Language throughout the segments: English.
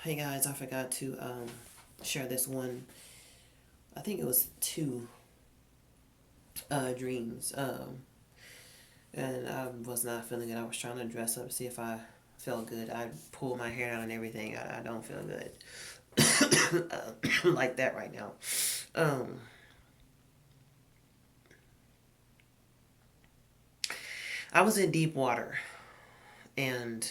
Hey guys, I forgot to share this one. I think it was two dreams. And I was not feeling good. I was trying to dress up, see if I felt good. I pulled my hair out and everything. I don't feel good like that right now. Um, I was in deep water, and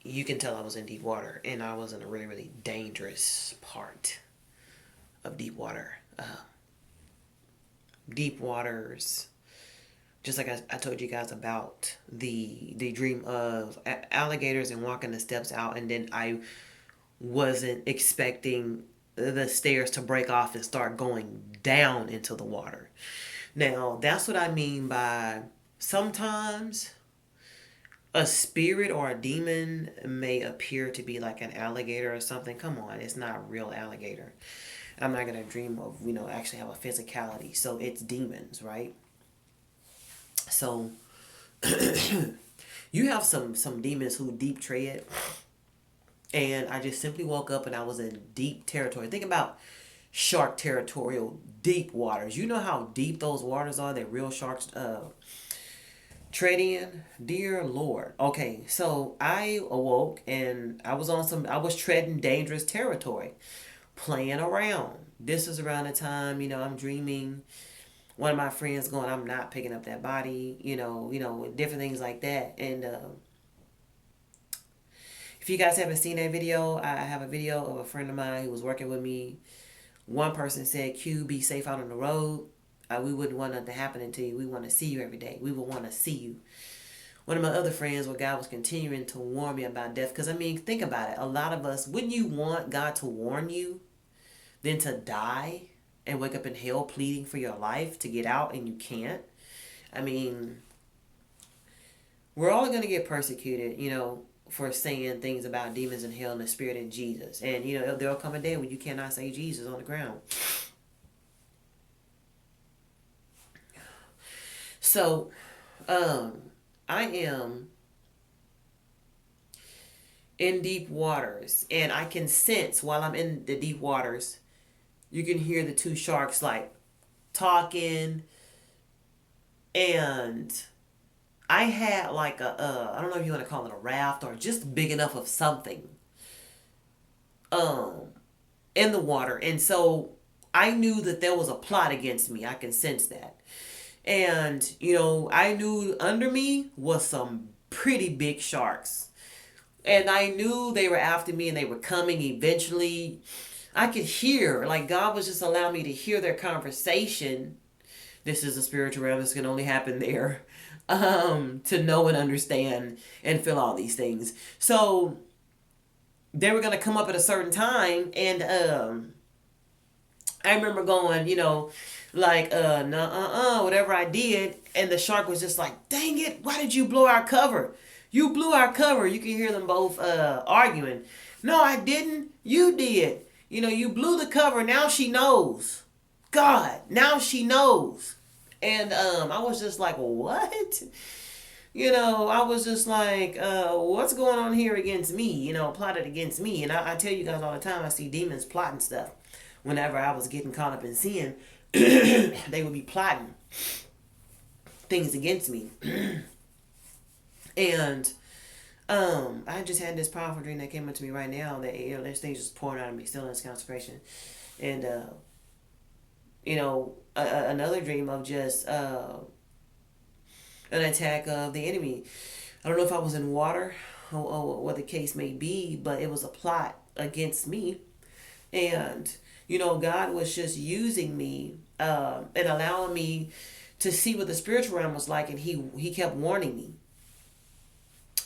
you can tell I was in deep water, and I was in a really, really dangerous part of deep water. Deep waters, just like I told you guys about the dream of alligators and walking the steps out, and then I wasn't expecting the stairs to break off and start going down into the water. Now, that's what I mean by sometimes a spirit or a demon may appear to be like an alligator or something. Come on, it's not a real alligator. I'm not gonna dream of, actually have a physicality. So it's demons, right? So you have some demons who deep tread, and I just simply woke up and I was in deep territory. Think about shark territorial deep waters. You know how deep those waters are that real sharks tread in? Dear Lord. Okay, so I awoke and I was treading dangerous territory, playing around. This is around the time, I'm dreaming. One of my friends going, I'm not picking up that body, different things like that. And if you guys haven't seen that video, I have a video of a friend of mine who was working with me. One person said, Q, be safe out on the road. We wouldn't want nothing happening to you. We want to see you every day. We would want to see you. One of my other friends, where God was continuing to warn me about death. Because, I mean, think about it. A lot of us, wouldn't you want God to warn you than to die and wake up in hell pleading for your life to get out and you can't? I mean, we're all going to get persecuted, for saying things about demons and hell and the spirit in Jesus. And, there'll come a day when you cannot say Jesus on the ground. So, I am in deep waters, and I can sense while I'm in the deep waters, you can hear the two sharks like talking, and I had like I don't know if you want to call it a raft or just big enough of something um in the water. And so I knew that there was a plot against me. I can sense that. And I knew under me was some pretty big sharks. And I knew they were after me and they were coming eventually. I could hear, like God was just allowing me to hear their conversation. This is a spiritual realm. This can only happen there. To know and understand and feel all these things. So they were gonna come up at a certain time, and I remember going, like nah, whatever I did, and the shark was just like, "Dang it! Why did you blow our cover? You blew our cover." You can hear them both arguing. No, I didn't. You did. You blew the cover. Now she knows. God, now she knows. And I was just like, what? I was just like, what's going on here against me? Plotted against me. And I tell you guys all the time, I see demons plotting stuff. Whenever I was getting caught up in sin, they would be plotting things against me. And I just had this powerful dream that came up to me right now that, there's things just pouring out of me still in this consecration. And, another dream of just an attack of the enemy. I don't know if I was in water or what the case may be, but it was a plot against me. And, God was just using me and allowing me to see what the spiritual realm was like. And he kept warning me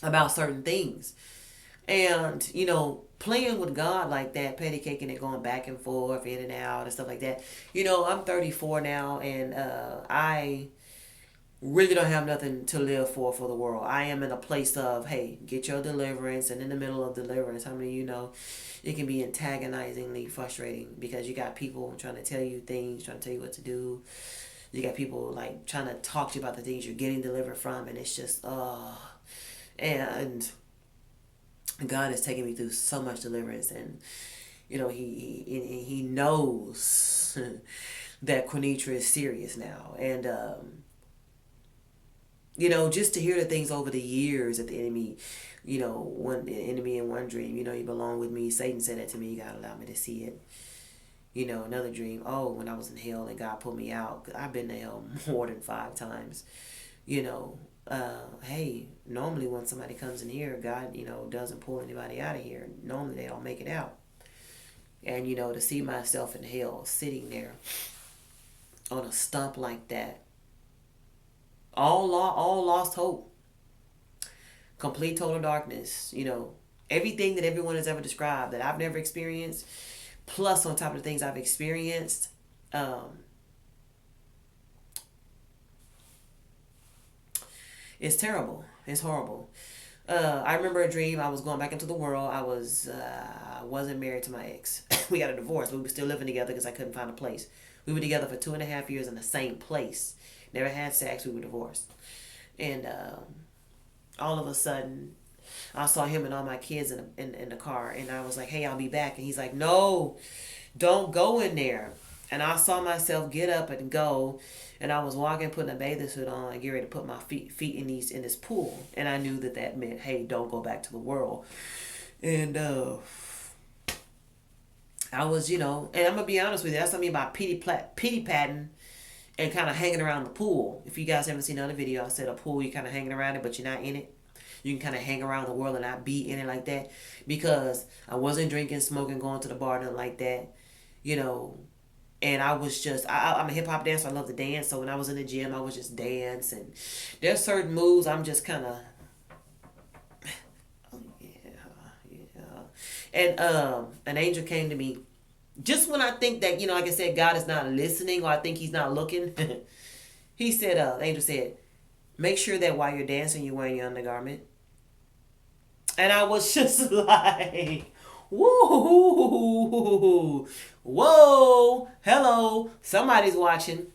about certain things. And, playing with God like that, patty caking it, going back and forth, in and out, and stuff like that. I'm 34 now, and I really don't have nothing to live for the world. I am in a place of, hey, get your deliverance, and in the middle of deliverance, how many of you know it can be antagonizingly frustrating because you got people trying to tell you things, trying to tell you what to do. You got people like trying to talk to you about the things you're getting delivered from, and it's just and God has taken me through so much deliverance, and he knows that Quenitra is serious now, and just to hear the things over the years that the enemy, one the enemy in one dream, you belong with me. Satan said that to me. God allowed me to see it. Another dream. Oh, when I was in hell and God pulled me out. I've been to hell more than 5 times. Hey, normally when somebody comes in here, God, doesn't pull anybody out of here. Normally they don't make it out. And, to see myself in hell sitting there on a stump like that, all lost hope, complete total darkness, everything that everyone has ever described that I've never experienced, plus on top of the things I've experienced, it's terrible. It's horrible. I remember a dream. I was going back into the world. I wasn't married to my ex. We got a divorce. We were still living together because I couldn't find a place. We were together for 2.5 years in the same place. Never had sex. We were divorced. And all of a sudden, I saw him and all my kids in the car. And I was like, hey, I'll be back. And he's like, no, don't go in there. And I saw myself get up and go. And I was walking, putting a bathing suit on, and get ready to put my feet in this pool. And I knew that meant, hey, don't go back to the world. And I was, and I'm gonna be honest with you, that's what I mean by pity patting and kind of hanging around the pool. If you guys haven't seen another video, I said a pool, you're kind of hanging around it, but you're not in it. You can kind of hang around the world and not be in it like that, because I wasn't drinking, smoking, going to the bar, nothing like that, And I was just, I'm a hip hop dancer. I love to dance. So when I was in the gym, I was just dance. And there's certain moves I'm just kind of, oh yeah. And an angel came to me just when I think that, like I said, God is not listening, or I think he's not looking. He said, the angel said, make sure that while you're dancing, you're wearing your undergarment. And I was just like, woo, whoa, hello, somebody's watching.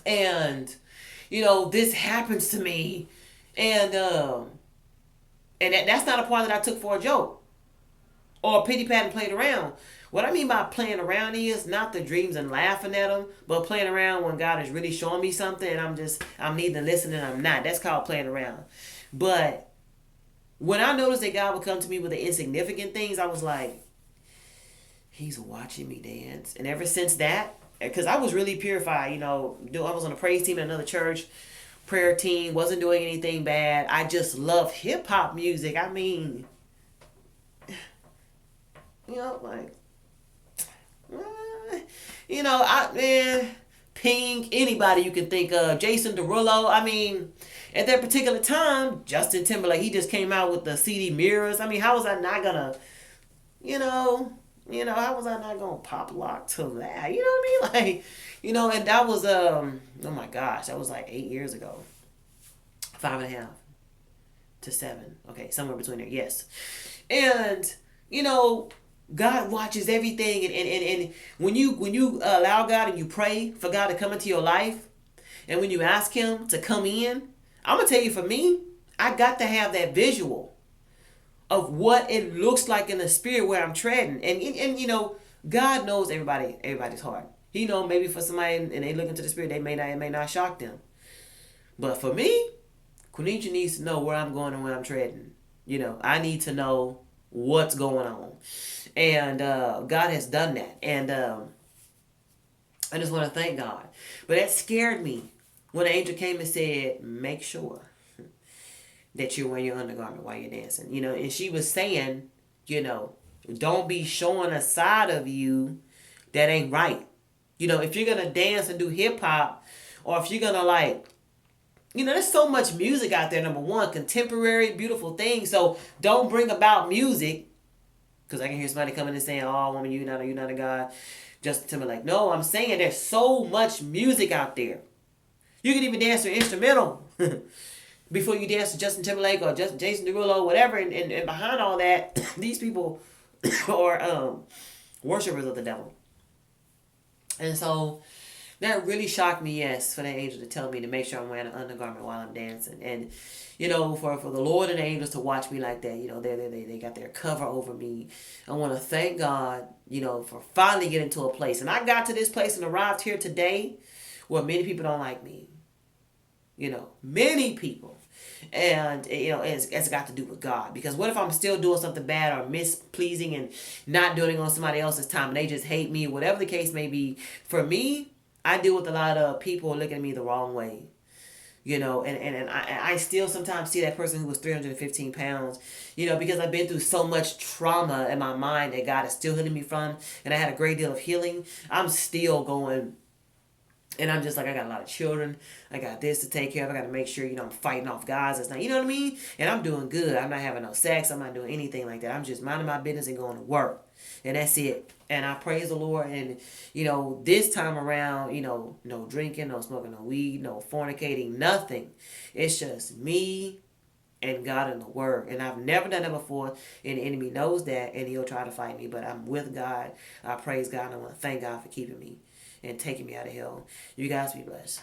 And, this happens to me. And that's not a part that I took for a joke or a pity pat and played around. What I mean by playing around is not the dreams and laughing at them, but playing around when God is really showing me something and I'm neither listening, I'm not. That's called playing around. But when I noticed that God would come to me with the insignificant things, I was like, he's watching me dance. And ever since that, because I was really purified, I was on a praise team at another church, prayer team, wasn't doing anything bad. I just love hip hop music. I mean, like, Pink, anybody you can think of, Jason Derulo. I mean, at that particular time, Justin Timberlake, he just came out with the CD Mirrors. I mean, how was I not gonna, how was I not gonna pop lock to that? You know what I mean? Like, and that was, oh my gosh, that was like 8 years ago. 5.5 to 7. Okay, somewhere between there, yes. And, God watches everything, and when you allow God and you pray for God to come into your life, and when you ask him to come in, I'm going to tell you, for me, I got to have that visual of what it looks like in the spirit where I'm treading. And God knows everybody's heart. He knows maybe for somebody and they look into the spirit, it may not shock them. But for me, Quenitra needs to know where I'm going and where I'm treading. I need to know what's going on. And God has done that. And I just want to thank God. But that scared me when the angel came and said, make sure that you're wearing your undergarment while you're dancing. And she was saying, don't be showing a side of you that ain't right. If you're going to dance and do hip hop, or if you're going to there's so much music out there, number one, contemporary, beautiful things. So don't bring about music. Because I can hear somebody coming and saying, oh, woman, you're not a God. Justin Timberlake. No, I'm saying there's so much music out there. You can even dance to an instrumental before you dance to Justin Timberlake or Jason Derulo, whatever. And behind all that, these people are worshipers of the devil. And so That really shocked me, yes, for the angel to tell me to make sure I'm wearing an undergarment while I'm dancing. And, for the Lord and the angels to watch me like that, they got their cover over me. I want to thank God, for finally getting to a place. And I got to this place and arrived here today where many people don't like me. Many people. And, it's got to do with God. Because what if I'm still doing something bad or mispleasing and not doing it on somebody else's time and they just hate me, whatever the case may be. For me, I deal with a lot of people looking at me the wrong way. And I still sometimes see that person who was 315 pounds, because I've been through so much trauma in my mind that God is still healing me from, and I had a great deal of healing. I'm still going, and I'm just like, I got a lot of children. I got this to take care of. I got to make sure, I'm fighting off guys. It's not, you know what I mean? And I'm doing good. I'm not having no sex. I'm not doing anything like that. I'm just minding my business and going to work. And that's it. And I praise the Lord. And, this time around, no drinking, no smoking, no weed, no fornicating, nothing. It's just me and God and the Word. And I've never done that before. And the enemy knows that. And he'll try to fight me. But I'm with God. I praise God. And I want to thank God for keeping me and taking me out of hell. You guys be blessed.